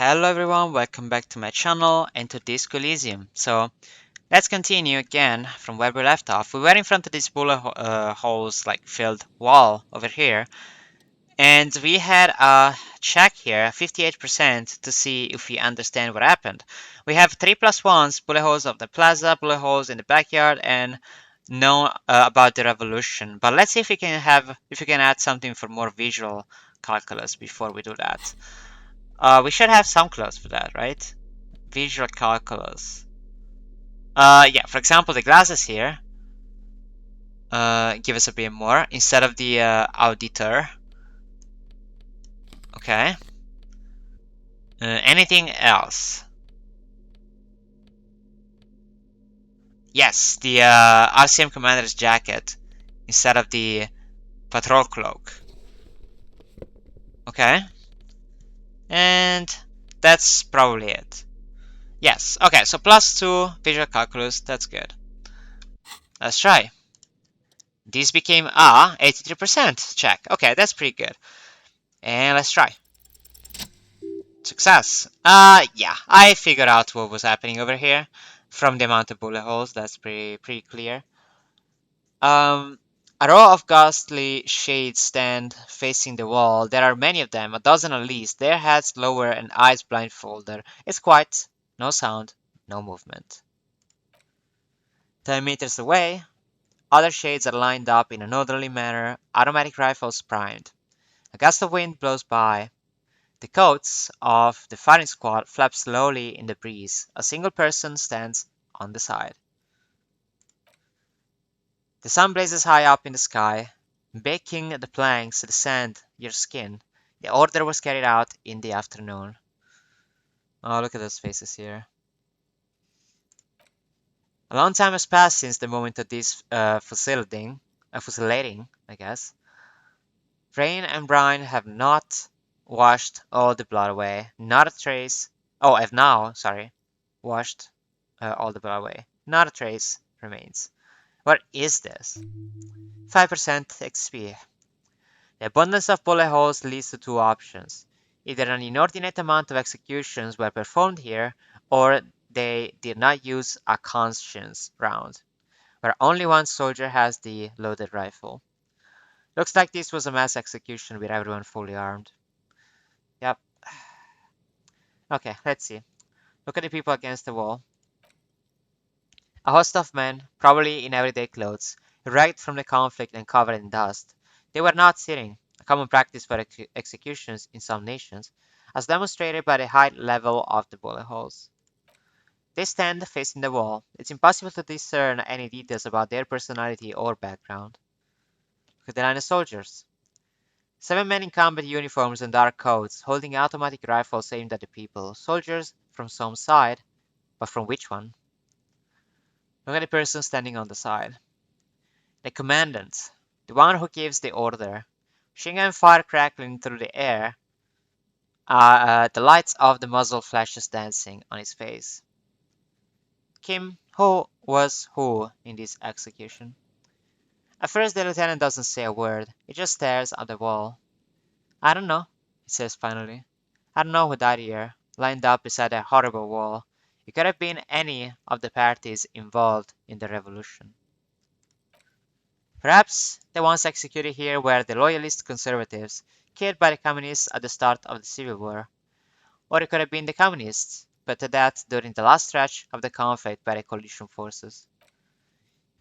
Hello everyone, welcome back to my channel and to Disco Elysium. So let's continue again from where we left off. We were in front of this bullet holes like filled wall over here, and we had a check here, 58%, to see if we understand what happened. We have 3+1s, bullet holes of the plaza, bullet holes in the backyard, and know about the revolution. But let's see if we can add something for more visual calculus before we do that. We should have some clues for that, right? Visual calculus. Yeah, for example, the glasses here give us a bit more instead of the auditor. Okay. Anything else? Yes, the RCM commander's jacket instead of the patrol cloak. Okay. And that's probably it. Yes, okay, so +2 visual calculus, that's good. Let's try. This became a 83% check. Okay, that's pretty good. And let's try. Success. Yeah, I figured out what was happening over here from the amount of bullet holes. That's pretty clear. A row of ghastly shades stand facing the wall. There are many of them, a dozen at least. Their heads lower and eyes blindfolded. It's quiet. No sound, no movement. 10 meters away, other shades are lined up in an orderly manner, automatic rifles primed. A gust of wind blows by. The coats of the firing squad flap slowly in the breeze. A single person stands on the side. The sun blazes high up in the sky, baking the planks, the sand, your skin. The order was carried out in the afternoon. Oh, look at those faces here. A long time has passed since the moment of this fusilating, I guess. Rain and brine have not washed all the blood away. Not a trace. Oh, I've now, sorry, washed all the blood away. Not a trace remains. What is this? 5% XP. The abundance of bullet holes leads to two options. Either an inordinate amount of executions were performed here, or they did not use a conscience round, where only one soldier has the loaded rifle. Looks like this was a mass execution with everyone fully armed. Yep. Okay, let's see. Look at the people against the wall. A host of men, probably in everyday clothes, ragged from the conflict and covered in dust. They were not sitting, a common practice for executions in some nations, as demonstrated by the high level of the bullet holes. They stand facing the wall. It's impossible to discern any details about their personality or background. Look at the line of soldiers. 7 men in combat uniforms and dark coats, holding automatic rifles aimed at the people. Soldiers from some side, but from which one? Look at the person standing on the side. The commandant, the one who gives the order. Machine gun fire crackling through the air. The lights of the muzzle flashes dancing on his face. Kim, who was who in this execution? At first the lieutenant doesn't say a word, he just stares at the wall. I don't know, he says finally. I don't know who died here, lined up beside that horrible wall. It could have been any of the parties involved in the revolution. Perhaps the ones executed here were the loyalist conservatives, killed by the communists at the start of the Civil War. Or it could have been the communists, put to death during the last stretch of the conflict by the coalition forces.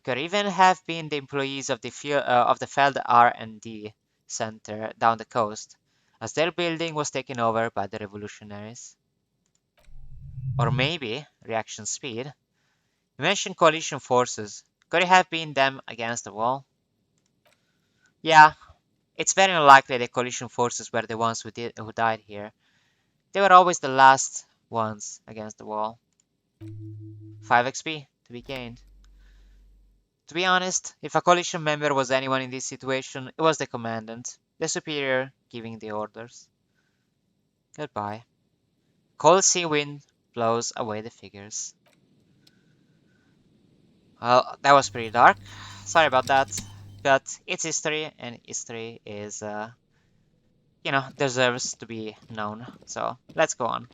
Could even have been the employees of the Feld R&D Center down the coast, as their building was taken over by the revolutionaries. Or maybe, reaction speed. You mentioned coalition forces. Could it have been them against the wall? Yeah, it's very unlikely the coalition forces were the ones who died here. They were always the last ones against the wall. 5 XP to be gained. To be honest, if a coalition member was anyone in this situation, it was the commandant, the superior, giving the orders. Goodbye. Cold sea wind blows away the figures. Well, that was pretty dark. Sorry about that. But it's history, and history is, deserves to be known. So let's go on.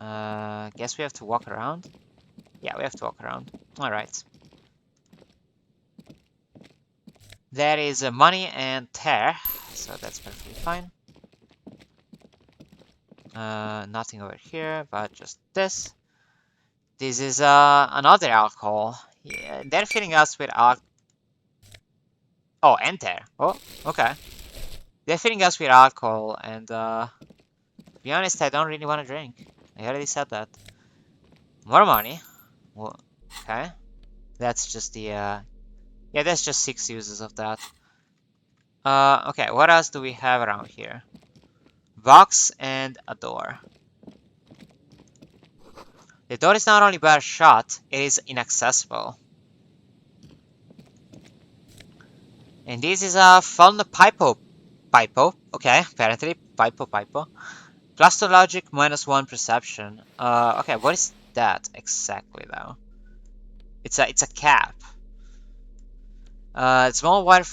Guess we have to walk around. Yeah, we have to walk around. Alright. There is money and tear, so that's perfectly fine. Nothing over here, but just this. This is another alcohol. Yeah, they're filling us with alcohol. Oh, and tear. Oh, okay. They're filling us with alcohol, and to be honest, I don't really want to drink. I already said that. More money. Well, okay. That's just the yeah, that's just 6 uses of that. Okay, what else do we have around here? Box and a door. The door is not only better shot, it is inaccessible. And this is a fun pipo. Pipo, okay, apparently. Pipo. Plus 2 logic, minus 1 perception. Okay, what is that exactly though? It's a cap. Small wire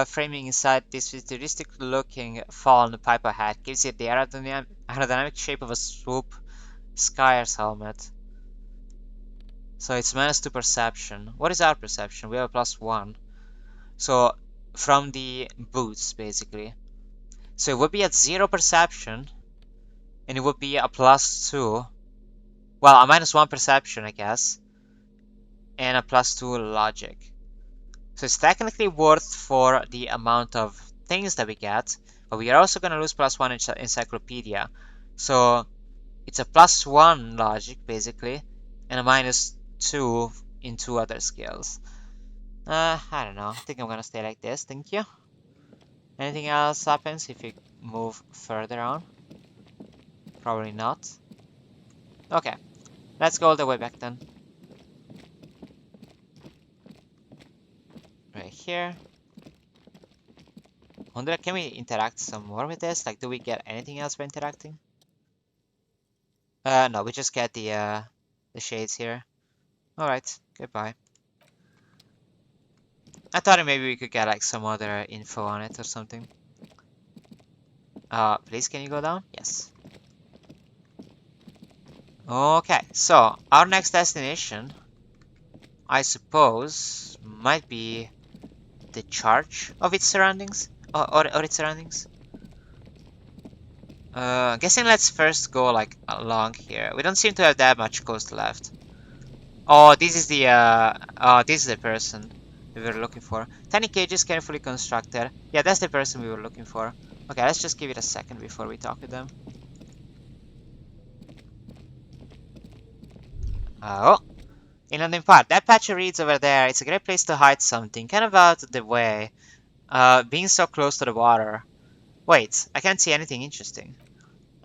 framing inside this futuristic looking fallen piper hat gives it the aerodynamic shape of a swoop skier's helmet. So it's minus 2 perception. What is our perception? We have a plus 1. So from the boots basically. So it would be at 0 perception and it would be a plus 2. Well, a minus 1 perception, I guess. And a plus 2 logic. So it's technically worth for the amount of things that we get, but we are also going to lose plus 1 encyclopedia. So it's a plus 1 logic, basically, and a minus 2 in 2 other skills. I don't know. I think I'm going to stay like this. Thank you. Anything else happens if you move further on? Probably not. Okay. Let's go all the way back then. Right here. Wonder, can we interact some more with this? Like, do we get anything else by interacting? No, we just get the shades here. Alright, goodbye. I thought maybe we could get like some other info on it or something. Please, can you go down? Yes. Okay, so our next destination, I suppose, might be the church of its surroundings, or its surroundings. Guessing let's first go like along here. We don't seem to have that much coast left. Oh, this is the person we were looking for. Tiny cages carefully constructed. Yeah, that's the person we were looking for. Okay, let's just give it a second before we talk with them. Oh, inland in part. That patch of reeds over there, it's a great place to hide something, kind of out of the way. Being so close to the water. Wait, I can't see anything interesting.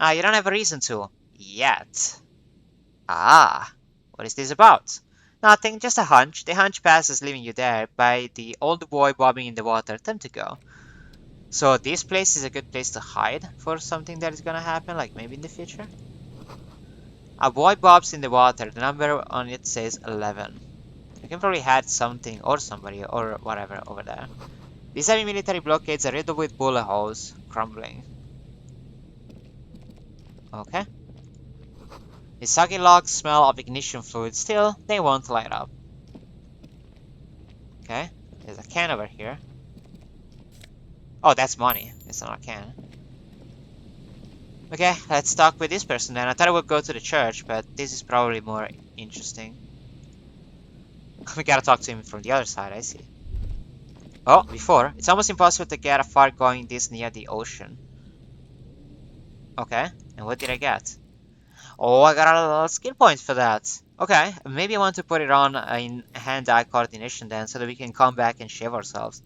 You don't have a reason to. Yet. Ah, what is this about? Nothing, just a hunch. The hunch passes leaving you there by the old boy bobbing in the water. Time to go. So this place is a good place to hide for something that is gonna happen, like maybe in the future? A boy bobs in the water. The number on it says 11. You can probably hide something or somebody or whatever over there. These heavy military blockades are riddled with bullet holes, crumbling. Okay. The soggy logs smell of ignition fluid. Still, they won't light up. Okay. There's a can over here. Oh, that's money. It's not a can. Okay, let's talk with this person then. I thought I would go to the church, but this is probably more interesting. We gotta talk to him from the other side, I see. Oh, before. It's almost impossible to get a far going this near the ocean. Okay, and what did I get? Oh, I got a little skill point for that. Okay, maybe I want to put it on in hand-eye coordination then, so that we can come back and shave ourselves.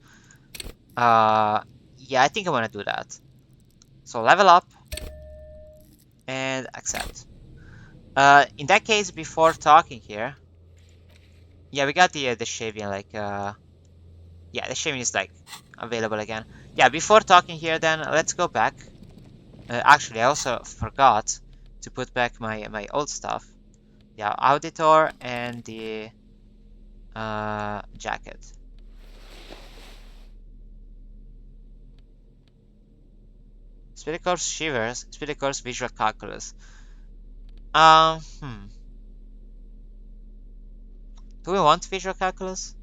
Yeah, I think I want to do that. So level up and accept. In that case, before talking here, yeah, we got the shaving like yeah, the shaving is like available again. Yeah, before talking here, then let's go back. Actually, I also forgot to put back my old stuff. Yeah, auditor and the jacket. Speedy Corps shivers. Speedy Corps visual calculus. Hmm. Do we want visual calculus?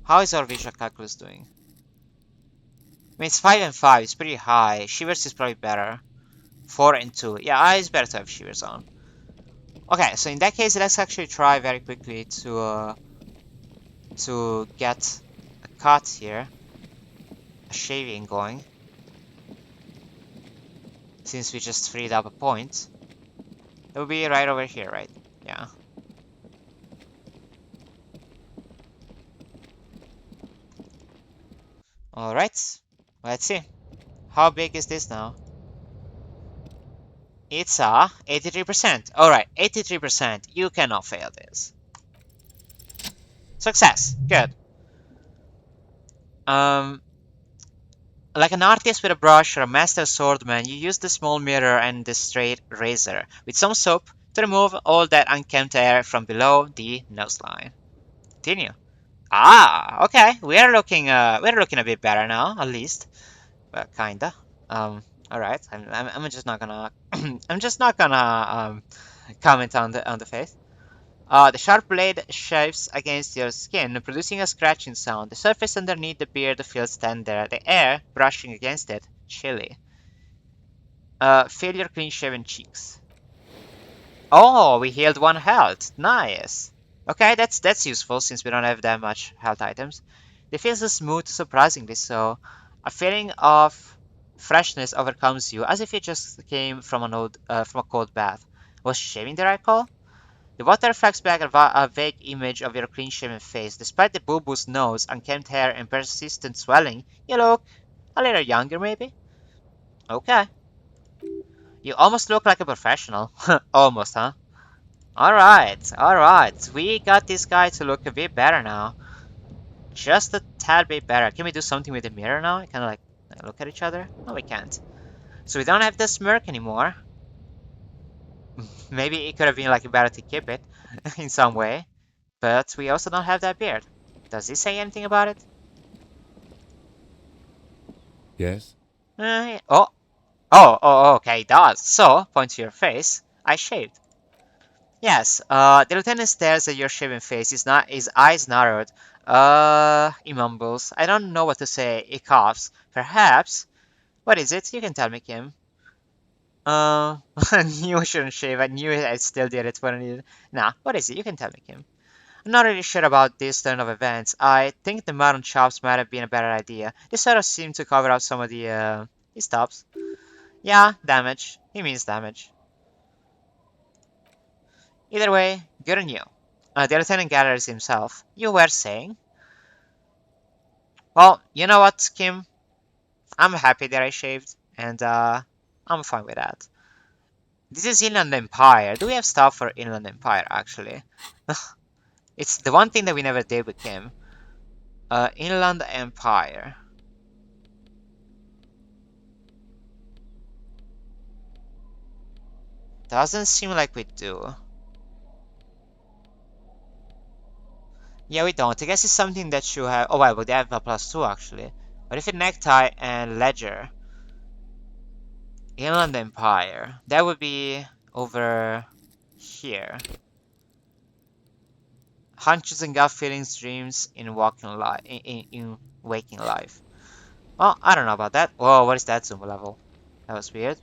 How is our visual calculus doing? I mean, it's 5 and 5. It's pretty high. Shivers is probably better. 4 and 2. Yeah, it's better to have Shivers on. Okay, so in that case, let's actually try very quickly to get a cut here. A shaving going. Since we just freed up a point. It will be right over here, right? Yeah. Alright. Let's see. How big is this now? It's 83%. Alright, 83%. You cannot fail this. Success. Good. Um, like an artist with a brush or a master swordman, you use the small mirror and the straight razor with some soap to remove all that unkempt hair from below the noseline. Continue. Ah, okay. We're looking a bit better now, at least. But kinda. All right. I'm just not gonna I'm just not gonna comment on the face. The sharp blade shaves against your skin, producing a scratching sound. The surface underneath the beard feels tender, the air brushing against it chilly. Feel your clean-shaven cheeks. Oh, we healed 1 health. Nice. Okay, that's useful since we don't have that much health items. The feels are smooth, surprisingly so. A feeling of freshness overcomes you, as if you just came from from a cold bath. Was shaving the right call? The water reflects back a vague image of your clean-shaven face. Despite the bulbous nose, unkempt hair, and persistent swelling, you look a little younger, maybe? Okay. You almost look like a professional. Almost, huh? Alright, alright. We got this guy to look a bit better now. Just a tad bit better. Can we do something with the mirror now? Kind of like look at each other? No, we can't. So we don't have the smirk anymore. Maybe it could have been like better to keep it in some way. But we also don't have that beard. Does he say anything about it? Yes? Oh, oh, okay, it does. So, point to your face. I shaved. Yes, the lieutenant stares at your shaven face, his eyes narrowed. He mumbles. I don't know what to say. He coughs. Perhaps. What is it? You can tell me, Kim. I knew I shouldn't shave. I knew I still did it when I needed. Nah, what is it? You can tell me, Kim. I'm not really sure about this turn of events. I think the mutton chops might have been a better idea. This sort of seemed to cover up some of his stops. Yeah, damage. He means damage. Either way, good on you. The lieutenant gathers himself. You were saying? Well, you know what, Kim? I'm happy that I shaved, and I'm fine with that. This is Inland Empire. Do we have stuff for Inland Empire, actually? It's the one thing that we never did with Kim. Inland Empire. Doesn't seem like we do. Yeah, we don't. I guess it's something that you have. Oh, well, but they have a +2 actually. What if a necktie and ledger? Inland Empire. That would be over here. Hunches and gut feelings, dreams in walking life, in waking life. Well, I don't know about that. Whoa, what is that zoom level? That was weird.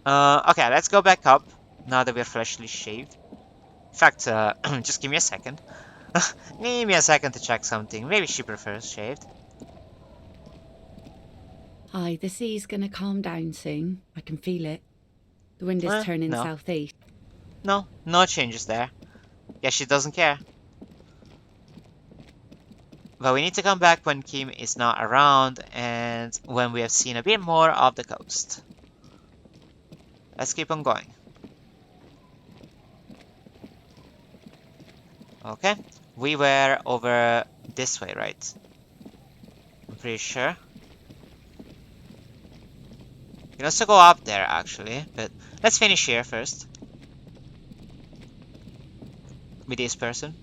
Okay, let's go back up now that we're freshly shaved. In fact, just give me a second. Give me a second to check something. Maybe she prefers shaved. Hi, the sea's gonna calm down soon. I can feel it. The wind is turning No, southeast. no changes there. Yeah, she doesn't care. But we need to come back when Kim is not around and when we have seen a bit more of the coast. Let's keep on going. Okay, we were over this way, right? I'm pretty sure. You can also go up there, actually, but let's finish here first. With this person.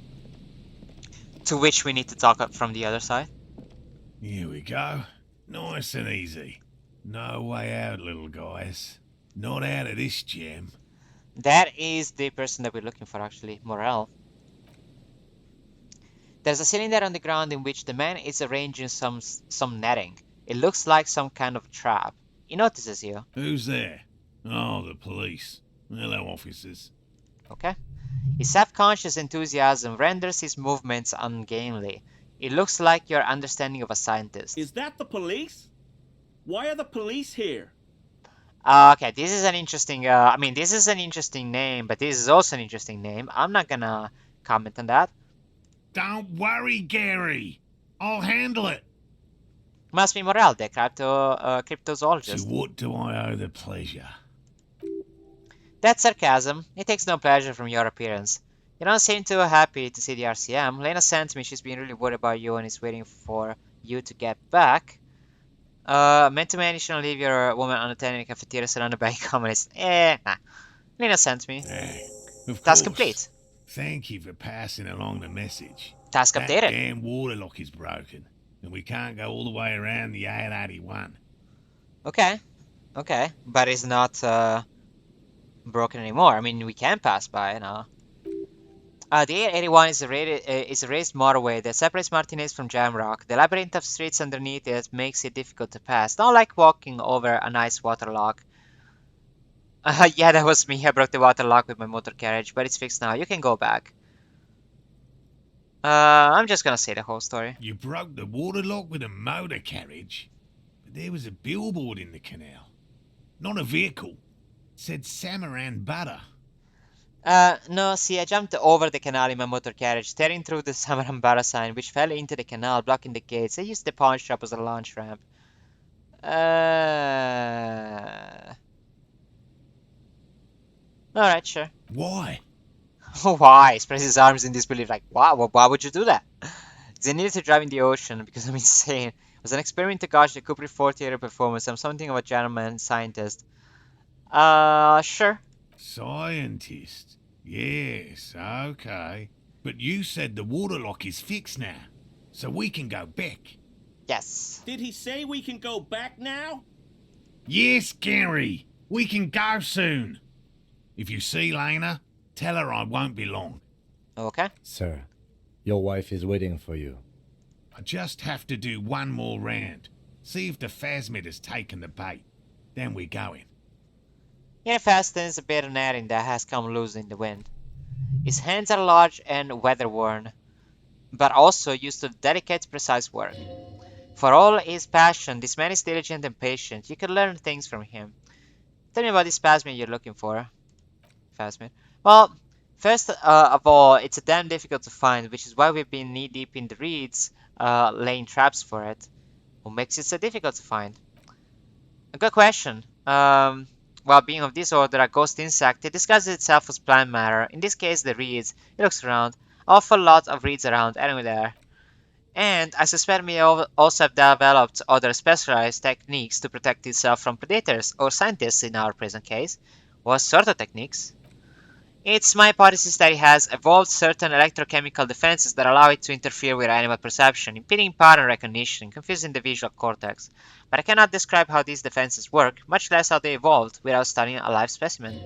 To which we need to talk up from the other side. Here we go. Nice and easy. No way out, little guys. Not out of this jam. That is the person that we're looking for, actually, Morel. There's a cylinder on the ground in which the man is arranging some netting. It looks like some kind of trap. He notices you. Who's there? Oh, the police. Hello, officers. Okay? His self-conscious enthusiasm renders his movements ungainly. It looks like your understanding of a scientist. Is that the police? Why are the police here? Okay, this is an interesting. I mean, this is an interesting name, but this is also an interesting name. I'm not gonna comment on that. Don't worry, Gary. I'll handle it. Must be Morel, the To cryptozoologist. what do I owe the pleasure? That's sarcasm. He takes no pleasure from your appearance. You don't seem too happy to see the RCM. Lena sent me. She's been really worried about you and is waiting for you to get back. Meant to manage to leave your woman unattended in the cafeteria surrounded by communists. Nah. Lena sent me. Of Task course. complete. Thank you for passing along the message. Task That updated. damn water lock is broken, and we can't go all the way around the A81. Okay. Okay. But it's not broken anymore. I mean, we can pass by now. The 881 is a raised motorway that separates Martinez from Jamrock. The labyrinth of streets underneath it makes it difficult to pass. Not like walking over a nice waterlock. Yeah, that was me. I broke the waterlock with my motor carriage, but it's fixed now. You can go back. I'm just gonna say the whole story. You broke the water lock with a motor carriage, but there was a billboard in the canal. Not a vehicle. It said Samaran Butter. No, see, I jumped over the canal in my motor carriage, tearing through the Samarambara sign, which fell into the canal, blocking the gates. I used the pawn shop as a launch ramp. Alright, sure. Why? Why? He spreads his arms in disbelief, like, wow, why would you do that? They needed to drive in the ocean because I'm insane. It was an experiment to gauge the Cooper 40 performance. I'm something of a gentleman scientist. Sure. Scientist. Yes, okay. But you said the water lock is fixed now, so we can go back. Yes. Did he say we can go back now? Yes, Gary. We can go soon. If you see Lena, tell her I won't be long. Okay. Sir, your wife is waiting for you. I just have to do one more round. See if the phasmid has taken the bait. Then we're going. He fastens a bit of netting that has come loose in the wind. His hands are large and weather-worn, but also used to delicate, precise work. For all his passion, this man is diligent and patient. You can learn things from him. Tell me about this phasmid you're looking for. Phasmid. Well, first of all, it's a damn difficult to find, which is why we've been knee-deep in the reeds, laying traps for it. What makes it so difficult to find? A good question. Well, being of this order, a ghost insect, it disguises itself as plant matter. In this case, the reeds. It looks around. Awful lot of reeds around, anyway there. And I suspect it may also have developed other specialized techniques to protect itself from predators, or scientists in our present case. What sort of techniques? It's my hypothesis that it has evolved certain electrochemical defenses that allow it to interfere with animal perception, impeding pattern recognition, confusing the visual cortex. But I cannot describe how these defenses work, much less how they evolved, without studying a live specimen.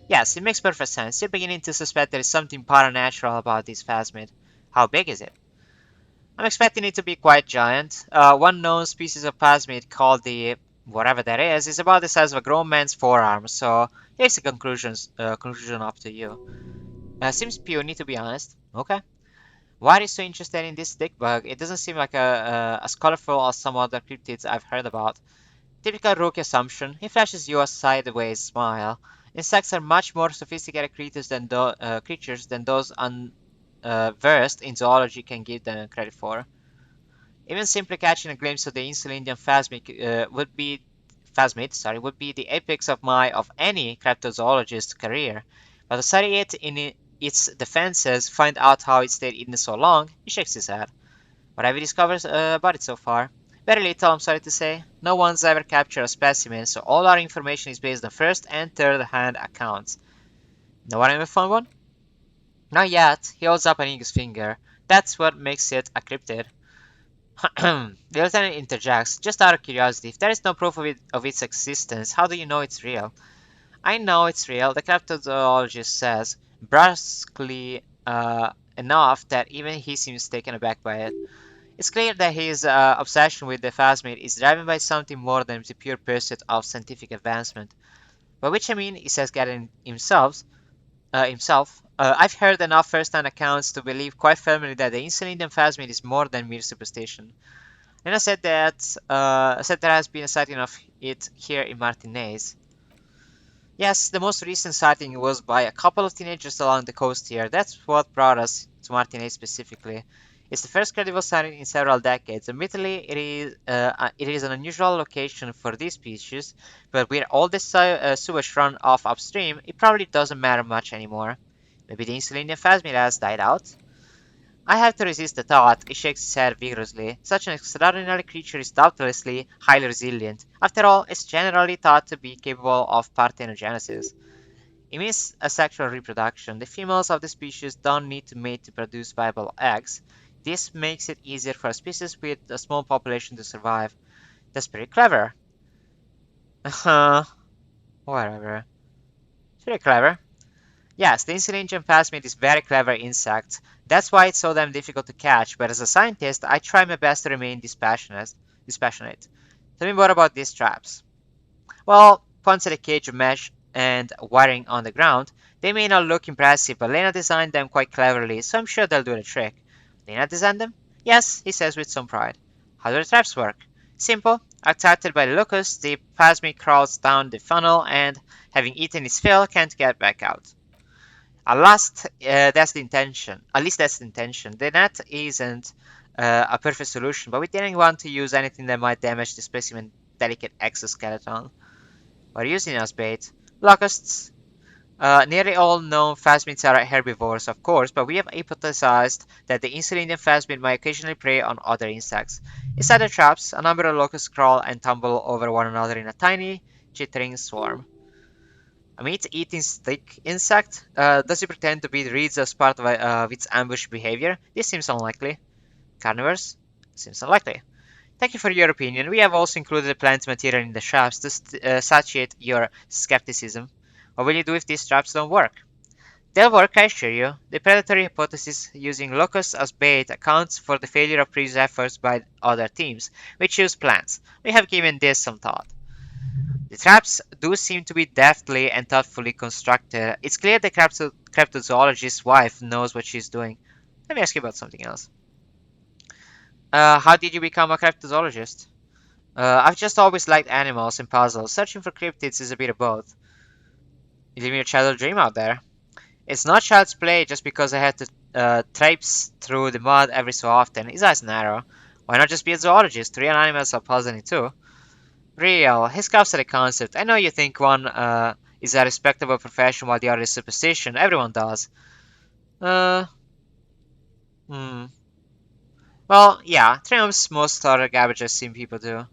Yes, it makes perfect sense. You're beginning to suspect there is something paranatural about this phasmid. How big is it? I'm expecting it to be quite giant. One known species of phasmid called the whatever that is about the size of a grown man's forearm, so here's the conclusion up to you. Seems puny, to be honest. Okay. Why are you so interested in this stick bug? It doesn't seem like as colorful as some other cryptids I've heard about. Typical rookie assumption. He flashes you a sideways smile. Insects are much more sophisticated creatures than those unversed in zoology can give them credit for. Even simply catching a glimpse of the Insulindian would be the apex of any cryptozoologist's career. But to study it in its defenses, find out how it stayed hidden so long, he shakes his head. What have you discovered about it so far? Very little, I'm sorry to say. No one's ever captured a specimen, so all our information is based on first and third hand accounts. No one ever found one? Not yet. He holds up an index finger. That's what makes it a cryptid. The lieutenant interjects, just out of curiosity, if there is no proof of its existence, how do you know it's real? I know it's real, the cryptozoologist says, brusquely enough that even he seems taken aback by it. It's clear that his obsession with the phasmid is driven by something more than the pure pursuit of scientific advancement. By which I mean, he says getting himself. I've heard enough first-hand accounts to believe quite firmly that the insulin and phasmid is more than mere superstition. And I said there has been a sighting of it here in Martinez. Yes, the most recent sighting was by a couple of teenagers along the coast here. That's what brought us to Martinez specifically. It's the first credible sighting in several decades. Admittedly, it is an unusual location for this species, but with all the sewage run off upstream, it probably doesn't matter much anymore. Maybe the insulinium phasmid has died out? I have to resist the thought. He shakes his head vigorously. Such an extraordinary creature is doubtlessly highly resilient. After all, it's generally thought to be capable of parthenogenesis. It means asexual reproduction. The females of the species don't need to mate to produce viable eggs. This makes it easier for a species with a small population to survive. That's pretty clever. Whatever. It's pretty clever. Yes, the insulin plasmid is very clever insect. That's why it's so damn difficult to catch, but as a scientist, I try my best to remain dispassionate. Tell me more about these traps. Well, points at a cage of mesh and wiring on the ground. They may not look impressive, but Lena designed them quite cleverly, so I'm sure they'll do the trick. Lena designed them? Yes, he says with some pride. How do the traps work? Simple. Attracted by the locust, the plasmid crawls down the funnel and, having eaten its fill, can't get back out. That's the intention. At least that's the intention. The net isn't a perfect solution, but we didn't want to use anything that might damage the specimen's delicate exoskeleton. We're using as bait locusts. Nearly all known phasmids are herbivores, of course, but we have hypothesized that the insulinian phasmid might occasionally prey on other insects. Inside the traps, a number of locusts crawl and tumble over one another in a tiny, chittering swarm. A meat-eating stick insect? Does it pretend to be reeds as part of its ambush behavior? This seems unlikely. Carnivores? Seems unlikely. Thank you for your opinion. We have also included the plant material in the traps to satiate your skepticism. What will you do if these traps don't work? They'll work, I assure you. The predatory hypothesis using locusts as bait accounts for the failure of previous efforts by other teams, which use plants. We have given this some thought. The traps do seem to be deftly and thoughtfully constructed. It's clear the cryptozoologist's wife knows what she's doing. Let me ask you about something else. How did you become a cryptozoologist? I've just always liked animals and puzzles. Searching for cryptids is a bit of both. You live your childhood dream out there. It's not child's play just because I had to traipse through the mud every so often. His eyes narrow. Why not just be a zoologist? Real animals are puzzling too. Real. He scoffs at the concept. I know you think one is a respectable profession while the other is superstition. Everyone does. Uh, hmm. Well, yeah. Triumphs most other garbage I've seen people do.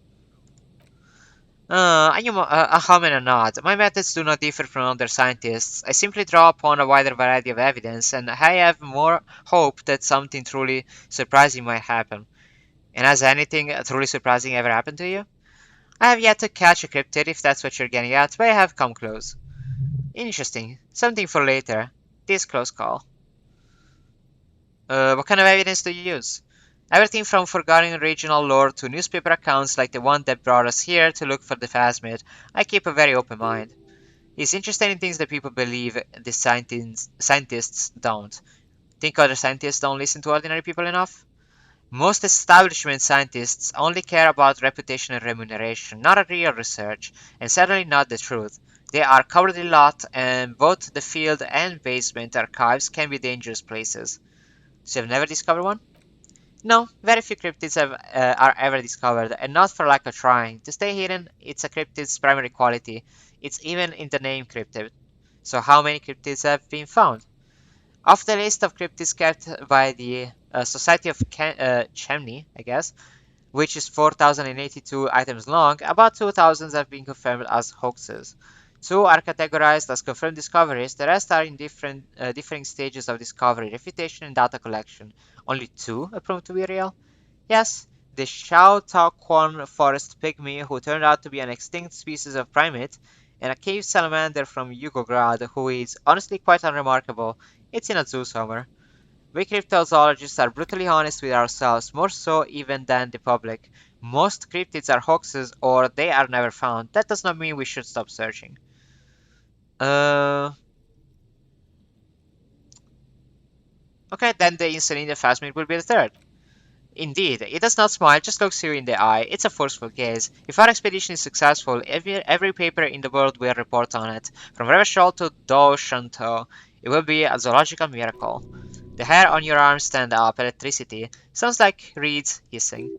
I am a hum and a nod. My methods do not differ from other scientists. I simply draw upon a wider variety of evidence, and I have more hope that something truly surprising might happen. And has anything truly surprising ever happened to you? I have yet to catch a cryptid, if that's what you're getting at, but I have come close. Interesting. Something for later. This close call. What kind of evidence do you use? Everything from forgotten regional lore to newspaper accounts like the one that brought us here to look for the phasmid. I keep a very open mind. It's interesting in things that people believe the scientists don't. Think other scientists don't listen to ordinary people enough? Most establishment scientists only care about reputation and remuneration, not a real research, and certainly not the truth. They are cowardly lot, and both the field and basement archives can be dangerous places. So you've never discovered one? No, very few cryptids are ever discovered, and not for lack of trying. To stay hidden, it's a cryptid's primary quality. It's even in the name cryptid. So how many cryptids have been found? Of the list of cryptids kept by the Society of Chemney, I guess, which is 4,082 items long, about 2,000 have been confirmed as hoaxes. Two are categorized as confirmed discoveries, the rest are in differing stages of discovery, refutation, and data collection. Only two are proved to be real? Yes, the Xiaotaoquan forest pygmy, who turned out to be an extinct species of primate, and a cave salamander from Yugograd, who is honestly quite unremarkable. It's in a zoo somewhere. We cryptozoologists are brutally honest with ourselves, more so even than the public. Most cryptids are hoaxes or they are never found. That does not mean we should stop searching. Uh, okay, then the insulin phasmid will be the third. Indeed, it does not smile, just looks you in the eye. It's a forceful gaze. If our expedition is successful, every paper in the world will report on it. From Revachol to Do Shantou, it will be a zoological miracle. The hair on your arm stand up, electricity. Sounds like reeds hissing.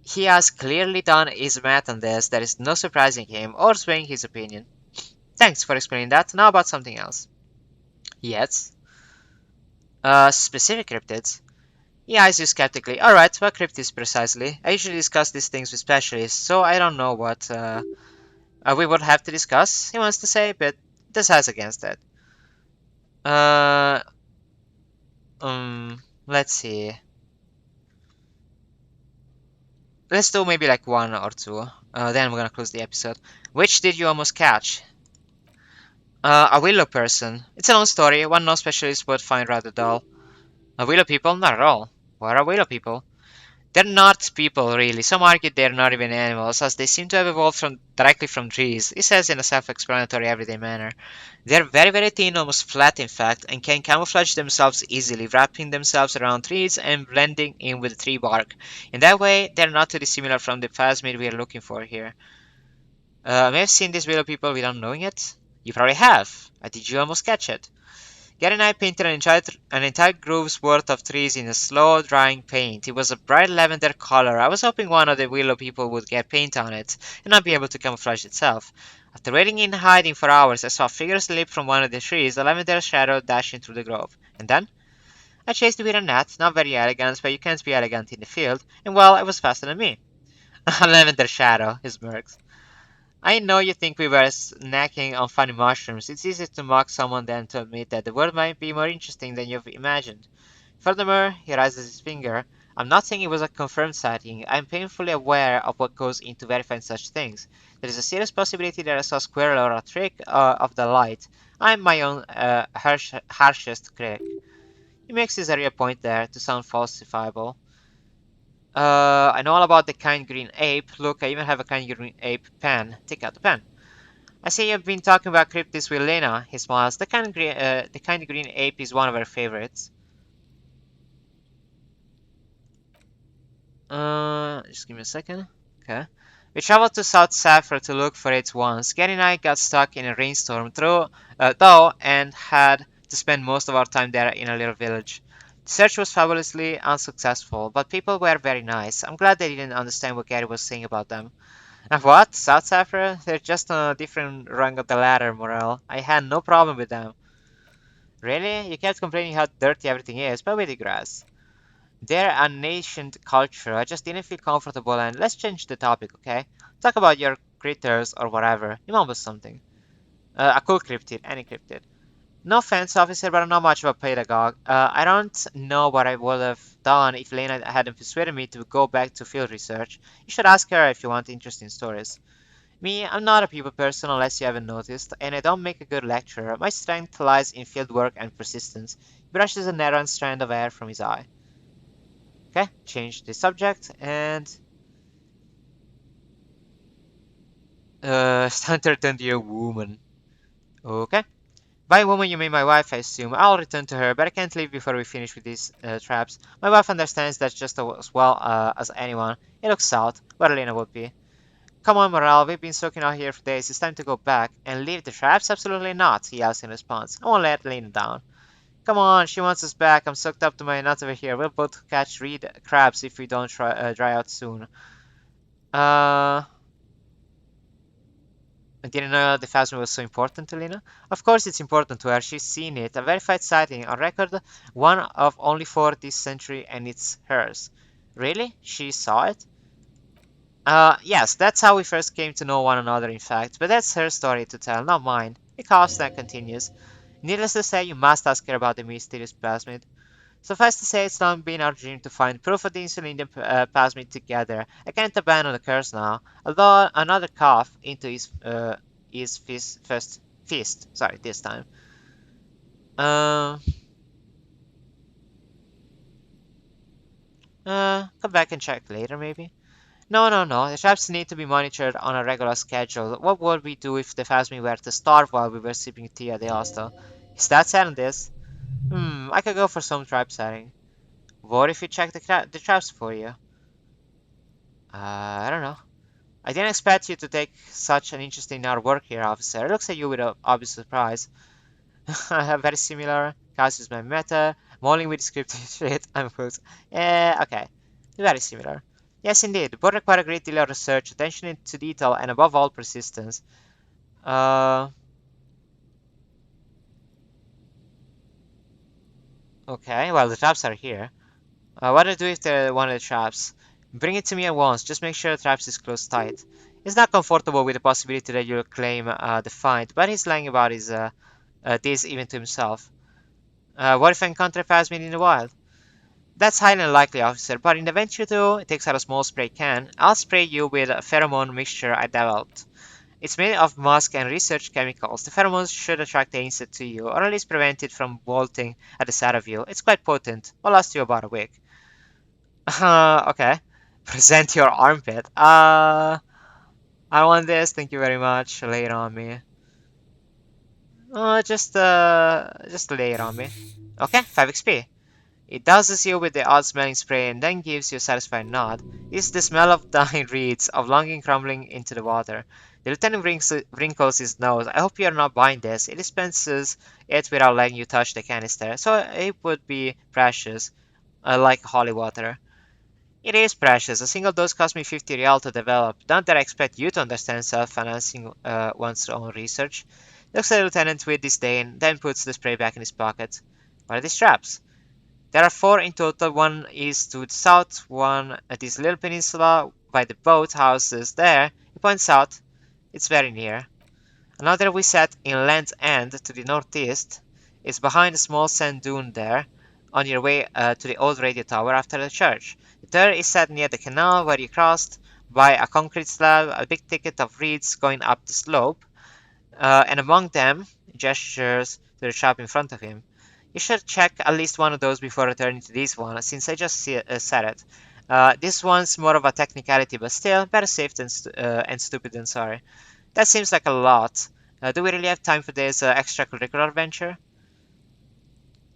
He has clearly done his math on this, there is no surprising him or swaying his opinion. Thanks for explaining that, now about something else. Yes? Specific cryptids? He eyes you skeptically. Alright, what cryptids precisely? I usually discuss these things with specialists, so I don't know what we would have to discuss, he wants to say, but decides against it. Uh, let's see. Let's do maybe like one or two. Then I'm gonna close the episode. Which did you almost catch? A willow person. It's a long story, one no specialist would find rather dull. A willow people? Not at all. What are willow people? They're not people, really. Some argue they're not even animals, as they seem to have evolved directly from trees, he says in a self-explanatory everyday manner. They're very, very thin, almost flat in fact, and can camouflage themselves easily, wrapping themselves around trees and blending in with the tree bark. In that way, they're not too dissimilar from the phasmid we're looking for here. May have seen these willow people without knowing it? You probably have. Did you almost catch it? Gary and I painted an entire grove's worth of trees in a slow-drying paint. It was a bright lavender color. I was hoping one of the willow people would get paint on it and not be able to camouflage itself. After waiting in hiding for hours, I saw a figure slip from one of the trees, a lavender shadow dashing through the grove. And then? I chased it with a net, not very elegant, but you can't be elegant in the field, and well, it was faster than me. A lavender shadow, he smirks. I know you think we were snacking on funny mushrooms. It's easier to mock someone than to admit that the world might be more interesting than you've imagined. Furthermore, he raises his finger. I'm not saying it was a confirmed sighting. I'm painfully aware of what goes into verifying such things. There is a serious possibility that I saw a squirrel or a trick of the light. I'm my own harshest critic. He makes his area point there to sound falsifiable. I know all about the kind green ape. Look, I even have a kind green ape pen. Take out the pen. I see you've been talking about cryptids with Lena. He smiles. The kind green ape is one of her favorites. Just give me a second. Okay. We traveled to South Saffron to look for it once. Gary and I got stuck in a rainstorm though, and had to spend most of our time there in a little village. The search was fabulously unsuccessful, but people were very nice. I'm glad they didn't understand what Gary was saying about them. And what? South Saffron? They're just on a different rung of the ladder, Morel. I had no problem with them. Really? You kept complaining how dirty everything is, but we digress. They're an ancient culture. I just didn't feel comfortable, and let's change the topic, okay? Talk about your critters or whatever. You mumbled something. A cool cryptid, any cryptid. No offense, officer, but I'm not much of a pedagogue. I don't know what I would have done if Lena hadn't persuaded me to go back to field research. You should ask her if you want interesting stories. Me, I'm not a people person unless you haven't noticed, and I don't make a good lecturer. My strength lies in field work and persistence. He brushes a narrow strand of hair from his eye. Okay, change the subject, and it's time to return to your woman. Okay. By woman you mean my wife, I assume. I'll return to her, but I can't leave before we finish with these traps. My wife understands that just as well as anyone. He looks south, where Elena would be. Come on, Morale, we've been soaking out here for days. It's time to go back. And leave the traps? Absolutely not, he yells in response. I won't let Lena down. Come on, she wants us back. I'm soaked up to my nuts over here. We'll both catch reed crabs if we don't dry out soon. I didn't know the phasma was so important to Lena. Of course it's important to her. She's seen it. A verified sighting. On record, one of only 4 this century, and it's hers. Really? She saw it? Yes, that's how we first came to know one another, in fact. But that's her story to tell, not mine. He coughs and continues. Needless to say, you must ask her about the mysterious plasmid. Suffice to say, it's not been our dream to find proof of the insulin plasmid together. I can't abandon the curse now. Although another cough into his first fist. Sorry, this time. Uh, come back and check later, maybe. No, no, no. The traps need to be monitored on a regular schedule. What would we do if the Phasmi were to starve while we were sipping tea at the hostel? Is that setting this? I could go for some trap setting. What if we check the traps for you? I don't know. I didn't expect you to take such an interest in our work here, officer. It looks at you with a obvious surprise. Very similar. Casus my meta. Mauling with scripted shit. I'm hooked. Okay. Very similar. Yes, indeed. Both require a great deal of research, attention to detail, and above all, persistence. Okay, well, the traps are here. What do I do if they're one of the traps? Bring it to me at once. Just make sure the traps is closed tight. He's not comfortable with the possibility that you'll claim the find, but he's lying about this even to himself. What if I encounter a Phasmid in the wild? That's highly unlikely, officer, but in the event you do, it takes out a small spray can. I'll spray you with a pheromone mixture I developed. It's made of musk and research chemicals. The pheromones should attract the insect to you, or at least prevent it from bolting at the sight of you. It's quite potent. Will last you about a week. Okay. Present your armpit. I want this. Thank you very much. Lay it on me. Just lay it on me. Okay, 5 XP. It douses you with the odd-smelling spray and then gives you a satisfied nod. It's the smell of dying reeds, of longing crumbling into the water. The lieutenant wrinkles his nose. I hope you're not buying this. It dispenses it without letting you touch the canister, so it would be precious, like holy water. It is precious. A single dose cost me 50 real to develop. Not that I expect you to understand self-financing one's own research. Looks at the lieutenant with disdain, then puts the spray back in his pocket. What are these traps? There are 4 in total. One is to the south, one at this little peninsula by the boat houses there. He points out. It's very near. Another we set in Land's End to the northeast. It's behind a small sand dune there, on your way to the old radio tower after the church. The third is set near the canal where you crossed by a concrete slab, a big thicket of reeds going up the slope, and among them, gestures to the trap in front of him. You should check at least one of those before returning to this one, since I just said it. This one's more of a technicality, but still, better safe than and stupid than sorry. That seems like a lot. Do we really have time for this extracurricular adventure?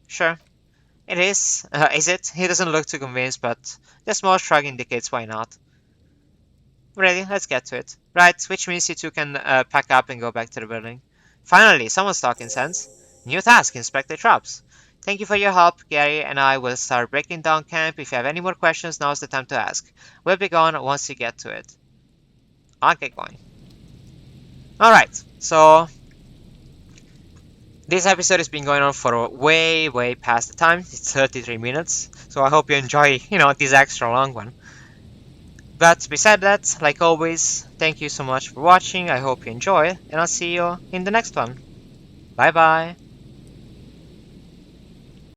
Sure. It is. Is it? He doesn't look too convinced, but the small shrug indicates why not. Ready? Let's get to it. Right, which means you two can pack up and go back to the building. Finally, someone's talking sense. New task, inspect the traps. Thank you for your help. Gary and I will start breaking down camp. If you have any more questions, now's the time to ask. We'll be gone once you get to it. I'll get going. Alright, so this episode has been going on for way past the time. It's 33 minutes. So I hope you enjoy, this extra long one. But beside that, like always, thank you so much for watching. I hope you enjoy, and I'll see you in the next one. Bye bye.